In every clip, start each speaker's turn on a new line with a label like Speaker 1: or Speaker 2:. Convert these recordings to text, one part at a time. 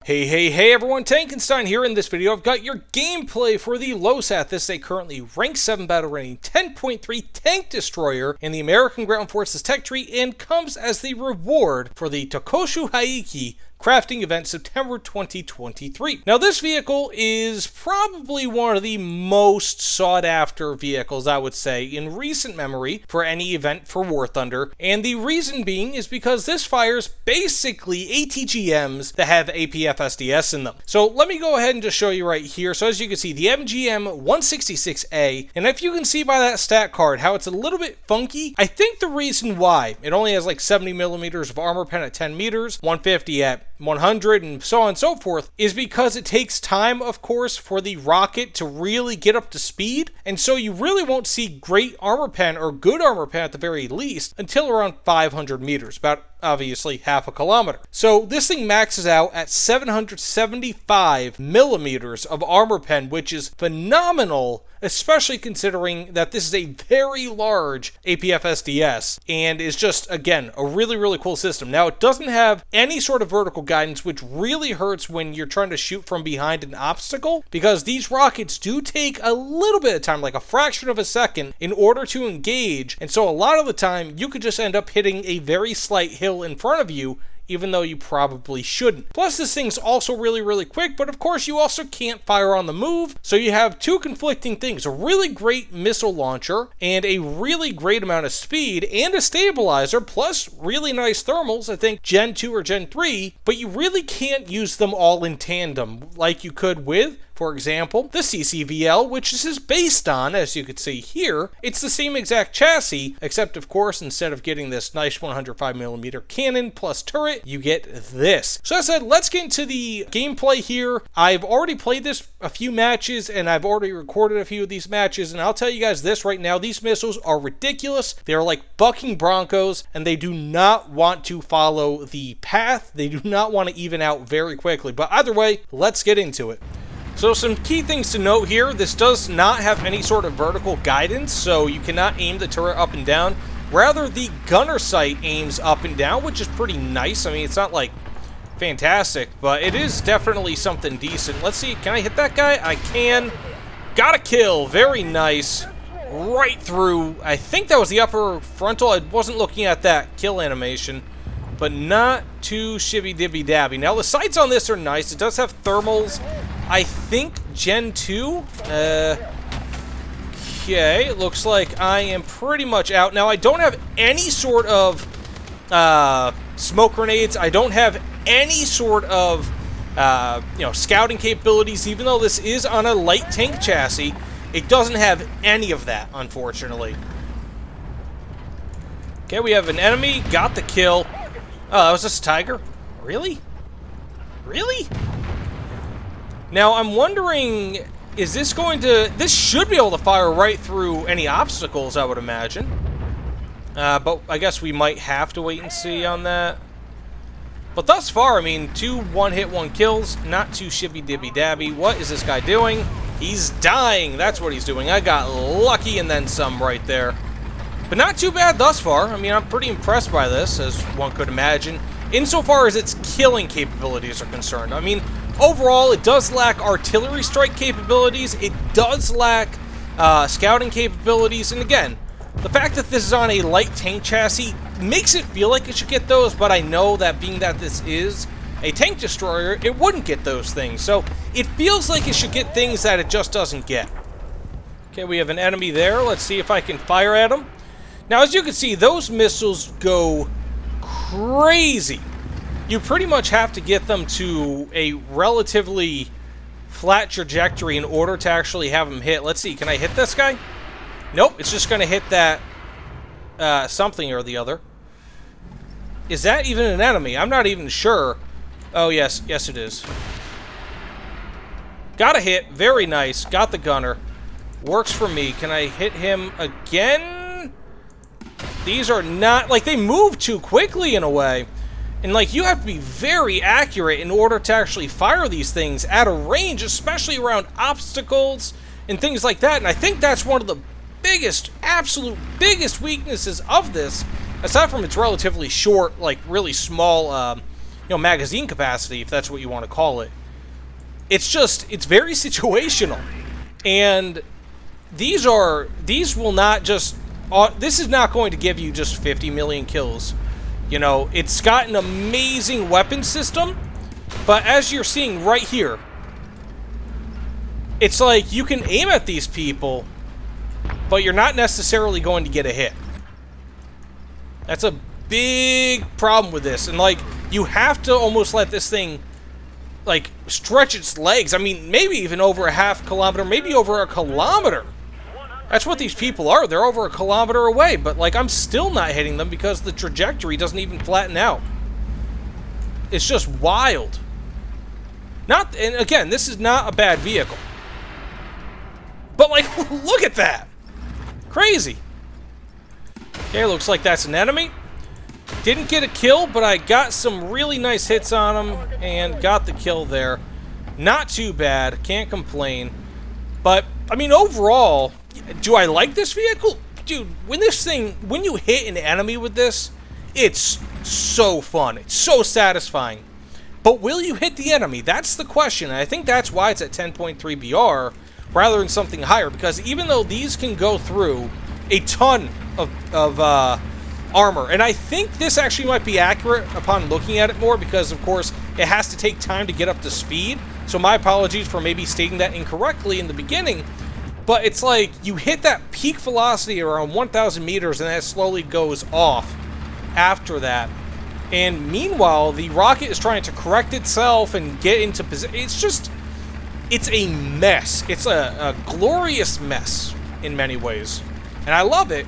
Speaker 1: Hey everyone, Tankenstein here. In this video I've got your gameplay for the Losat. This is a currently rank 7 battle rating 10.3 tank destroyer in the American Ground Forces tech tree and comes as the reward for the Tokoshu Haiki crafting event September 2023. Now this vehicle is probably one of the most sought after vehicles, I would say, in recent memory for any event for War Thunder, and the reason being is because this fires basically ATGMs that have APFSDS in them. So let me go ahead and just show you right here. So as you can see, the MGM 166A, and if you can see by that stat card how it's a little bit funky, I think the reason why it only has like 70 millimeters of armor pen at 10 meters, 150 at 100 and so on and so forth, is because it takes time, of course, for the rocket to really get up to speed, and so you really won't see great armor pen, or good armor pen at the very least, until around 500 meters, about obviously half a kilometer. So this thing maxes out at 775 millimeters of armor pen, which is phenomenal, especially considering that this is a very large APFSDS and is just, again, a really cool system. Now, it doesn't have any sort of vertical guidance, which really hurts when you're trying to shoot from behind an obstacle, because these rockets do take a little bit of time, like a fraction of a second, in order to engage, and so a lot of the time you could just end up hitting a very slight hill in front of you, even though you probably shouldn't. Plus, this thing's also really quick, but of course you also can't fire on the move, so you have two conflicting things: a really great missile launcher and a really great amount of speed and a stabilizer, plus really nice thermals, I think Gen 2 or Gen 3, but you really can't use them all in tandem like you could with, for example, the CCVL, which this is based on. As you can see here, it's the same exact chassis, except of course, instead of getting this nice 105mm cannon plus turret, you get this. So as I said, let's get into the gameplay here. I've already played this a few matches, and I've already recorded a few of these matches, and I'll tell you guys this right now: these missiles are ridiculous. They're like bucking broncos, and they do not want to follow the path. They do not want to even out very quickly. But either way, let's get into it. So some key things to note here: this does not have any sort of vertical guidance, so you cannot aim the turret up and down. Rather, the gunner sight aims up and down, which is pretty nice. I mean, it's not like fantastic, but it is definitely something decent. Let's see, can I hit that guy? I can. Got a kill, very nice. Right through, I think that was the upper frontal. I wasn't looking at that kill animation, but not too shibby-dibby-dabby. Now, the sights on this are nice. It does have thermals. I think Gen 2. Okay, it looks like I am pretty much out. Now, I don't have any sort of smoke grenades. I don't have any sort of scouting capabilities. Even though this is on a light tank chassis, it doesn't have any of that, unfortunately. Okay, we have an enemy. Got the kill. Oh, that was just a tiger? Really? Really? Now, I'm wondering, is this going to... This should be able to fire right through any obstacles, I would imagine. But I guess we might have to wait and see on that. But thus far, I mean, 2 one-hit, 1 kills. Not too shibby-dibby-dabby. What is this guy doing? He's dying. That's what he's doing. I got lucky and then some right there. But not too bad thus far. I mean, I'm pretty impressed by this, as one could imagine, insofar as its killing capabilities are concerned. I mean, overall, it does lack artillery strike capabilities. It does lack scouting capabilities. And again, the fact that this is on a light tank chassis makes it feel like it should get those, but I know that being that this is a tank destroyer, it wouldn't get those things. So it feels like it should get things that it just doesn't get. Okay, we have an enemy there. Let's see if I can fire at him. Now, as you can see, those missiles go crazy. You pretty much have to get them to a relatively flat trajectory in order to actually have them hit. Let's see, can I hit this guy? Nope, it's just going to hit that something or the other. Is that even an enemy? I'm not even sure. Oh, yes, it is. Got a hit, very nice. Got the gunner. Works for me. Can I hit him again? These are not, like, they move too quickly in a way. And, like, you have to be very accurate in order to actually fire these things at a range, especially around obstacles and things like that. And I think that's one of the biggest, absolute biggest weaknesses of this, aside from its relatively short, like, really small magazine capacity, if that's what you want to call it. It's very situational. And these will not just, this is not going to give you just 50 million kills. It's got an amazing weapon system, but as you're seeing right here, it's like you can aim at these people, but you're not necessarily going to get a hit. That's a big problem with this. And, like, you have to almost let this thing, like, stretch its legs. I mean, maybe even over a half kilometer, maybe over a kilometer. That's what these people are. They're over a kilometer away, but, like, I'm still not hitting them because the trajectory doesn't even flatten out. It's just wild. And again, this is not a bad vehicle. But, like, look at that. Crazy. Okay, looks like that's an enemy. Didn't get a kill, but I got some really nice hits on him and got the kill there. Not too bad. Can't complain. But, I mean, overall, do I like this vehicle? Dude, when you hit an enemy with this, it's so fun. It's so satisfying. But will you hit the enemy? That's the question. And I think that's why it's at 10.3 BR rather than something higher. Because even though these can go through a ton of armor, and I think this actually might be accurate upon looking at it more, because, of course, it has to take time to get up to speed. So my apologies for maybe stating that incorrectly in the beginning. But it's like you hit that peak velocity around 1,000 meters, and that slowly goes off after that. And meanwhile, the rocket is trying to correct itself and get into position. It's a mess. It's a glorious mess in many ways. And I love it,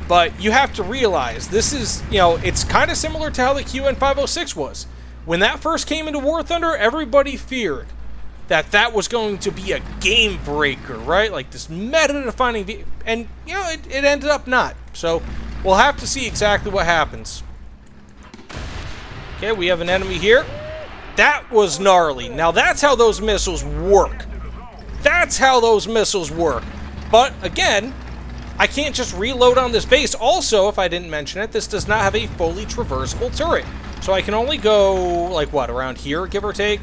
Speaker 1: but you have to realize this is, it's kind of similar to how the QN506 was. When that first came into War Thunder, everybody feared that was going to be a game breaker, right? Like this meta-defining vehicle. And, it ended up not. So we'll have to see exactly what happens. Okay, we have an enemy here. That was gnarly. Now that's how those missiles work. That's how those missiles work. But again, I can't just reload on this base. Also, if I didn't mention it, this does not have a fully traversable turret. So I can only go, like, what, around here, give or take?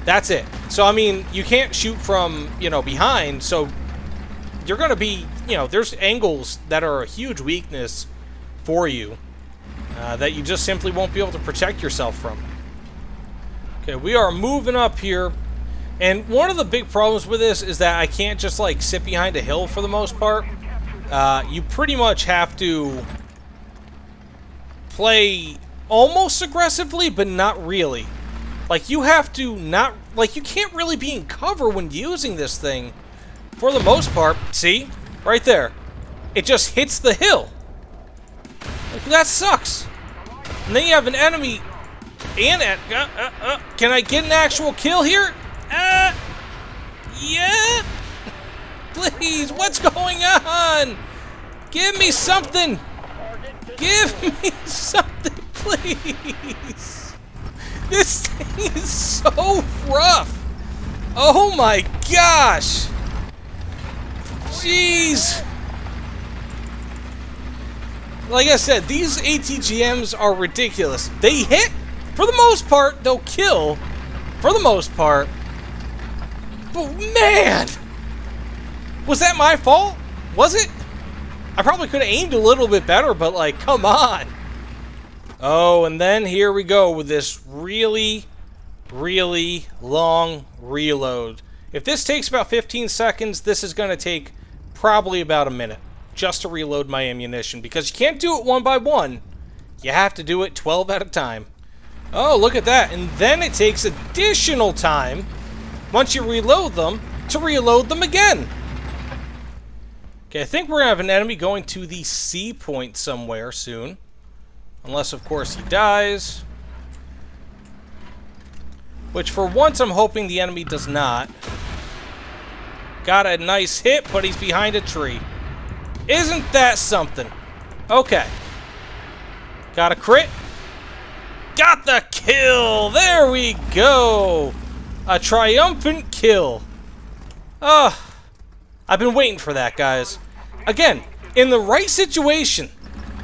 Speaker 1: That's it. So, I mean, you can't shoot from, behind, so you're going to be, there's angles that are a huge weakness for you that you just simply won't be able to protect yourself from. Okay, we are moving up here. And one of the big problems with this is that I can't just, like, sit behind a hill for the most part. You pretty much have to play almost aggressively, but not really. Like, you have to not... Like, you can't really be in cover when using this thing for the most part. See? Right there. It just hits the hill. Like, that sucks. And then you have an enemy... Can I get an actual kill here? Yeah? Please, what's going on? Give me something. Give me something, please. This thing is so rough. Oh my gosh. Jeez. Like I said, these ATGMs are ridiculous. They hit, for the most part, they'll kill, for the most part. But man, was that my fault? Was it? I probably could have aimed a little bit better, but like, come on. Oh, and then here we go with this really, really long reload. If this takes about 15 seconds, this is going to take probably about a minute just to reload my ammunition, because you can't do it one by one. You have to do it 12 at a time. Oh, look at that. And then it takes additional time, once you reload them, to reload them again. Okay, I think we're going to have an enemy going to the C point somewhere soon. Unless, of course, he dies. Which, for once, I'm hoping the enemy does not. Got a nice hit, but he's behind a tree. Isn't that something? Okay. Got a crit. Got the kill! There we go! A triumphant kill. I've been waiting for that, guys. Again, in the right situation,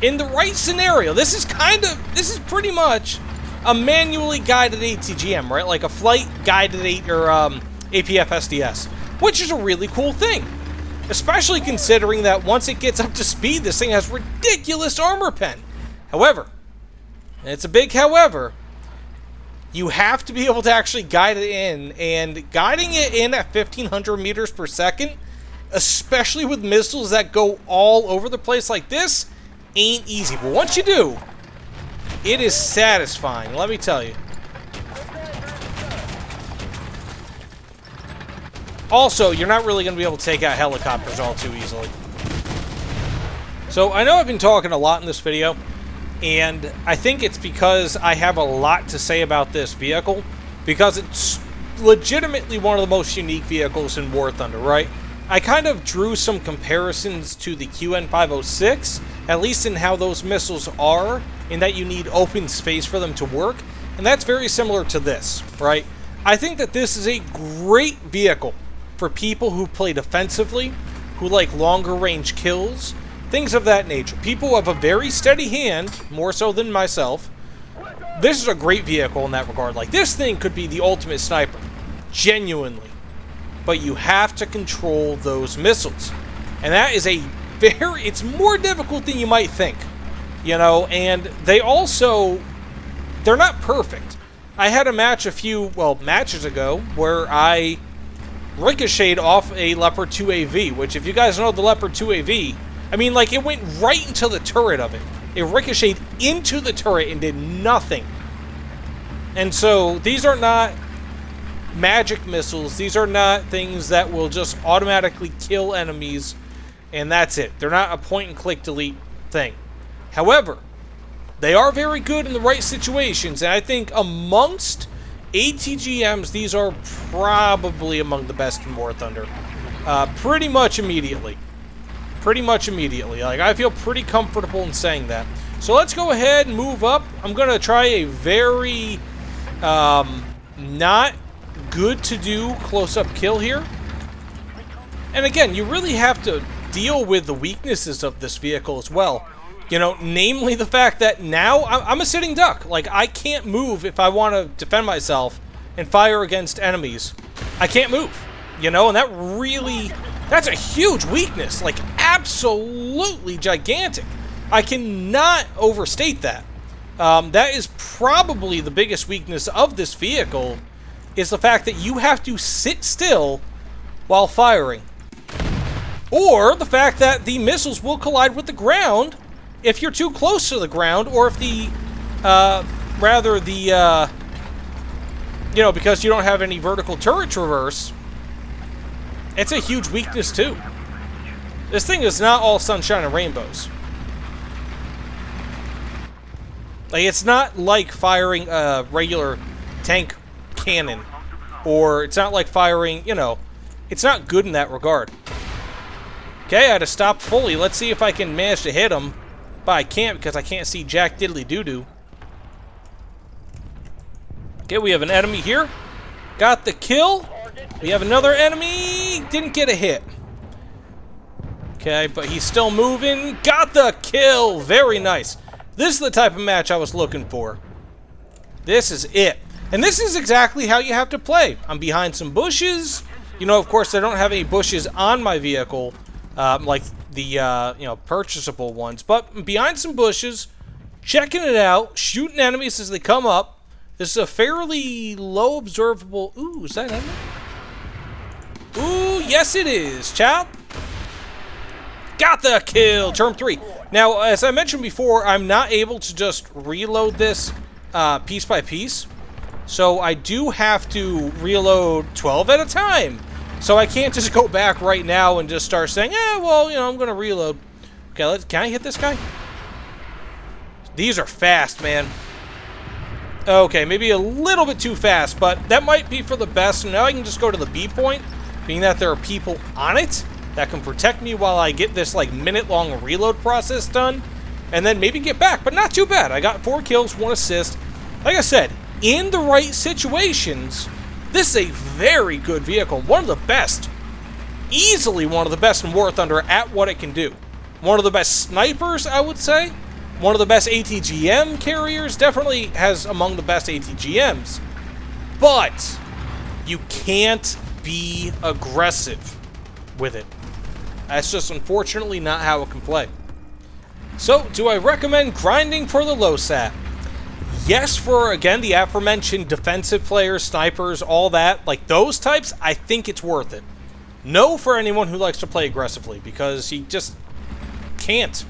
Speaker 1: in the right scenario, this is pretty much a manually guided ATGM, right? Like a flight guided APFSDS, which is a really cool thing. Especially considering that once it gets up to speed, this thing has ridiculous armor pen. However, and it's a big however, you have to be able to actually guide it in, and guiding it in at 1,500 meters per second, especially with missiles that go all over the place like this, ain't easy. But once you do, it is satisfying, let me tell you. Also, you're not really going to be able to take out helicopters all too easily. So, I know I've been talking a lot in this video, and I think it's because I have a lot to say about this vehicle, because it's legitimately one of the most unique vehicles in War Thunder, right? I kind of drew some comparisons to the QN506, at least in how those missiles are, in that you need open space for them to work, and that's very similar to this, right? I think that this is a great vehicle for people who play defensively, who like longer range kills, things of that nature. People who have a very steady hand, more so than myself. This is a great vehicle in that regard. Like, this thing could be the ultimate sniper, genuinely. But you have to control those missiles. And that is it's more difficult than you might think. You know, and they're not perfect. I had a match matches ago, where I ricocheted off a Leopard 2AV, which, if you guys know the Leopard 2AV, I mean, like, it went right into the turret of it. It ricocheted into the turret and did nothing. And so, these are not magic missiles. These are not things that will just automatically kill enemies, and that's it. They're not a point-and-click delete thing. However, they are very good in the right situations, and I think amongst ATGMs, these are probably among the best in War Thunder. Pretty much immediately. Like, I feel pretty comfortable in saying that. So let's go ahead and move up. I'm going to try a very not good to do close-up kill here. And again, you really have to deal with the weaknesses of this vehicle as well. You know, namely the fact that now I'm a sitting duck. Like, I can't move if I want to defend myself and fire against enemies. I can't move, you know, and that's a huge weakness. Like, absolutely gigantic. I cannot overstate that. That is probably the biggest weakness of this vehicle, is the fact that you have to sit still while firing. Or the fact that the missiles will collide with the ground if you're too close to the ground, or if because you don't have any vertical turret traverse. It's a huge weakness too. This thing is not all sunshine and rainbows. Like, it's not like firing a regular tank cannon, or it's not like firing, it's not good in that regard. Okay, I had to stop fully. Let's see if I can manage to hit him. But I can't, because I can't see jack diddly doo-doo. Okay, we have an enemy here. Got the kill. We have another enemy. Didn't get a hit. Okay, but he's still moving. Got the kill. Very nice. This is the type of match I was looking for. This is it. And this is exactly how you have to play. I'm behind some bushes. Of course, I don't have any bushes on my vehicle, like the, purchasable ones. But behind some bushes, checking it out, shooting enemies as they come up. This is a fairly low observable... Ooh, is that enemy? Ooh, yes it is, child. Got the kill. Term 3. Now, as I mentioned before, I'm not able to just reload this piece by piece. So I do have to reload 12 at a time. So I can't just go back right now and just start saying, I'm going to reload. Okay, can I hit this guy? These are fast, man. Okay, maybe a little bit too fast, but that might be for the best. So now I can just go to the B point, being that there are people on it that can protect me while I get this, minute-long reload process done, and then maybe get back, but not too bad. I got 4 kills, 1 assist. Like I said, in the right situations, this is a very good vehicle. One of the best. Easily one of the best in War Thunder at what it can do. One of the best snipers, I would say. one of the best ATGM carriers, definitely has among the best ATGMs. But you can't be aggressive with it. That's just unfortunately not how it can play. So, do I recommend grinding for the Losat? Yes, for, again, the aforementioned defensive players, snipers, all that, like those types, I think it's worth it. No for anyone who likes to play aggressively, because you just can't.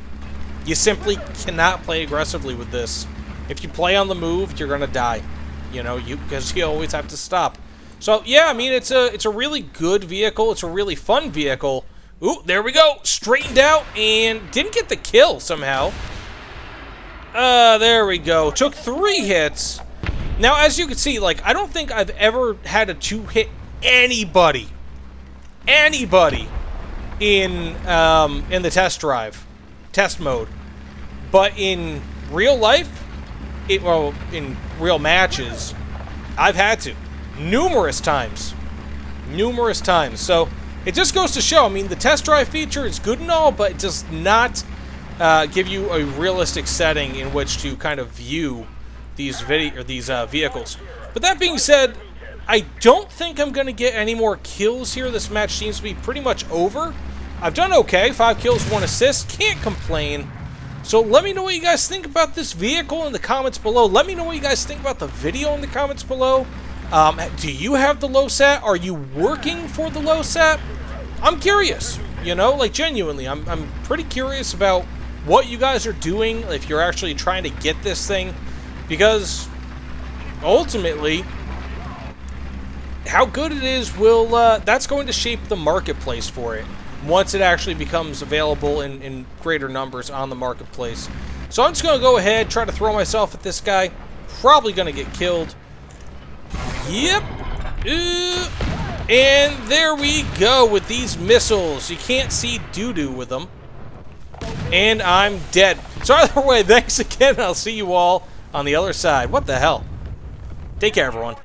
Speaker 1: You simply cannot play aggressively with this. If you play on the move, you're gonna die. You know, because you always have to stop. So yeah, I mean, it's a really good vehicle. It's a really fun vehicle. Ooh, there we go. Straightened out and didn't get the kill somehow. There we go. Took 3 hits. Now, as you can see, like, I don't think I've ever had to 2-hit anybody in the test mode. But in real life, in real matches, I've had to. Numerous times. So, it just goes to show, I mean, the test drive feature is good and all, but it does not give you a realistic setting in which to kind of view these vehicles. But that being said, I don't think I'm going to get any more kills here. This match seems to be pretty much over. I've done okay. 5 kills, 1 assist. Can't complain. So let me know what you guys think about this vehicle in the comments below. Let me know what you guys think about the video in the comments below. Do you have the Losat? Are you working for the Losat? I'm curious, you know, like genuinely. I'm pretty curious about what you guys are doing if you're actually trying to get this thing, because ultimately how good it is will that's going to shape the marketplace for it once it actually becomes available in greater numbers on the marketplace. So I'm just going to go ahead, try to throw myself at this guy. Probably going to get killed. Yep. And there we go with these missiles. You can't see doo-doo with them. And I'm dead. So either way, thanks again. I'll see you all on the other side. What the hell? Take care, everyone.